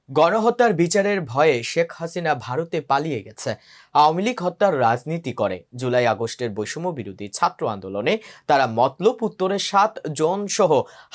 গণহত্যার বিচারের ভয়ে শেখ হাসিনা ভারতে পালিয়ে গেছে। আওয়ামী লীগ হত্যার রাজনীতি করে। জুলাই আগস্টের বৈষম্য বিরোধী ছাত্র আন্দোলনে তারা মতলব উত্তরে 7 জন সহ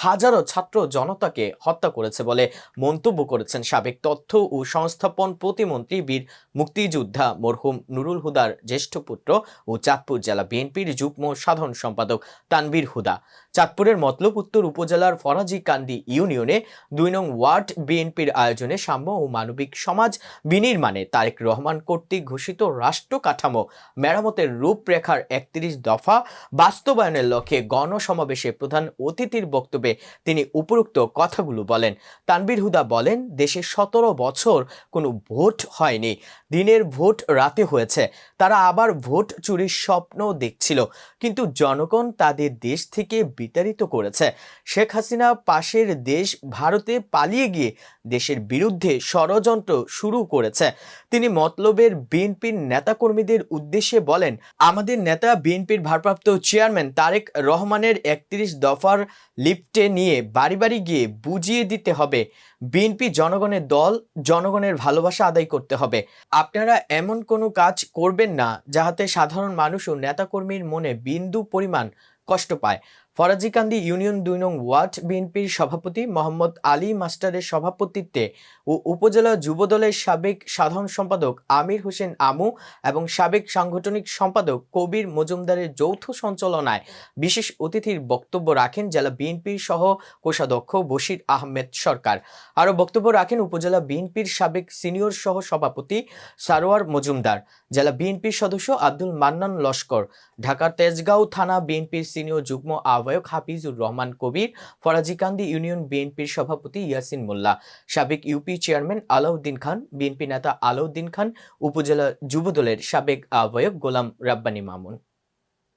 হাজারো ছাত্র জনতাকে হত্যা করেছে বলে মন্তব্য করেছেন সাবেক তথ্য ও সংস্থাপন প্রতিমন্ত্রী বীর মুক্তিযোদ্ধা মরহুম নুরুল হুদার জ্যেষ্ঠ পুত্র ও চাঁদপুর জেলা বিএনপির যুগ্ম সাধারণ সম্পাদক তানভীর হুদা। চাঁদপুরের মতলব উত্তর উপজেলার ফরাজিকান্দি ইউনিয়নে 2 নং ওয়ার্ড বিএনপির আয়োজনে সাম্য ও মানবিক সমাজ বিনির্মাণে তারেক রহমান কর্তৃক ঘোষিত রাষ্ট্র কাঠামো মেরামতের রূপরেখার 31 দফা বাস্তবায়নের লক্ষ্যে গণসমাবেশে প্রধান অতিথির বক্তব্যে তিনি উপরোক্ত কথাগুলো বলেন। তানভীর হুদা বলেন, দেশে 17 বছর কোনো ভোট হয়নি, দিনের ভোট রাতে হয়েছে। তারা আবার ভোট চুরির স্বপ্ন দেখছিল, কিন্তু জনগণ তাদের দেশ থেকে বিতাড়িত করেছে। শেখ হাসিনা পাশের দেশ ভারতে পালিয়ে গিয়ে দেশের বিরুদ্ধে ষড়যন্ত্র শুরু করেছে। তিনি মতলবের বিএনপির নেতাকর্মীদের উদ্দেশ্যে বলেন, আমাদের নেতা বিএনপির ভারপ্রাপ্ত চেয়ারম্যান তারেক রহমানের 31 দফার লিফটে নিয়ে বাড়ি বাড়ি গিয়ে বুঝিয়ে দিতে হবে বিএনপি জনগণের দল, জনগণের ভালোবাসা আদায় করতে হবে। আপনারা এমন কোনো কাজ করবেন না যাহাতে সাধারণ মানুষ ও নেতাকর্মীর মনে বিন্দু পরিমাণ কষ্ট পায়। ফরাজিকান্দি ইউনিয়ন 2 নং ওয়ার্ড বিএনপির সভাপতি মোহাম্মদ আলী মাস্টারের সভাপতিত্বে ও উপজেলা যুবদলের সাবেক সাধারণ সম্পাদক আমির হোসেন আমু এবং সাবেক সাংগঠনিক সম্পাদক কবির মজুমদারের যৌথ সঞ্চালনায় বিশেষ অতিথির বক্তব্য রাখেন জেলা বিএনপির সহ কোষাধ্যক্ষ বশির আহমেদ সরকার। আরও বক্তব্য রাখেন উপজেলা বিএনপির সাবেক সিনিয়র সহ সভাপতি সারোয়ার মজুমদার, জেলা বিএনপির সদস্য আব্দুল মান্নান লস্কর, ঢাকার তেজগাঁও থানা বিএনপির সিনিয়র যুগ্ম আহ্বায়ক হাফিজুর রহমান কবির, ফরাজিকান্দি ইউনিয়ন বিএনপির সভাপতি ইয়াসিন মোল্লা, সাবেক ইউপি চেয়ারম্যান আলাউদ্দিন খান, বিএনপি নেতা আলাউদ্দিন খান, উপজেলা যুবদলের সাবেক আহ্বায়ক গোলাম রাব্বানী মামুন।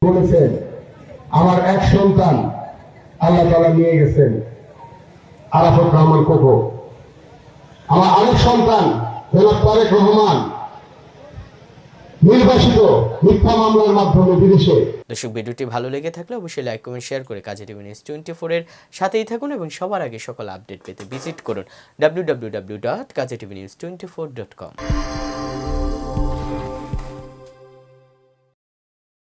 বলেছেন, আমার এক সন্তান আল্লাহ তাআলা নিয়ে গেছেন, আরাফাত রহমান কোকো। আমার আরেক সন্তান জনাব তারেক রহমান নির্বাসিত মিথ্যা মামলার মাধ্যমে বিদেশে। দর্শক, ভিডিওটি ভালো লেগে থাকলে অবশ্যই লাইক কমেন্ট শেয়ার করে কাজী টিভি নিউজ 24 এর সাথেই থাকুন এবং সবার আগে সকল আপডেট পেতে ভিজিট করুন www.kaztvnews24.com।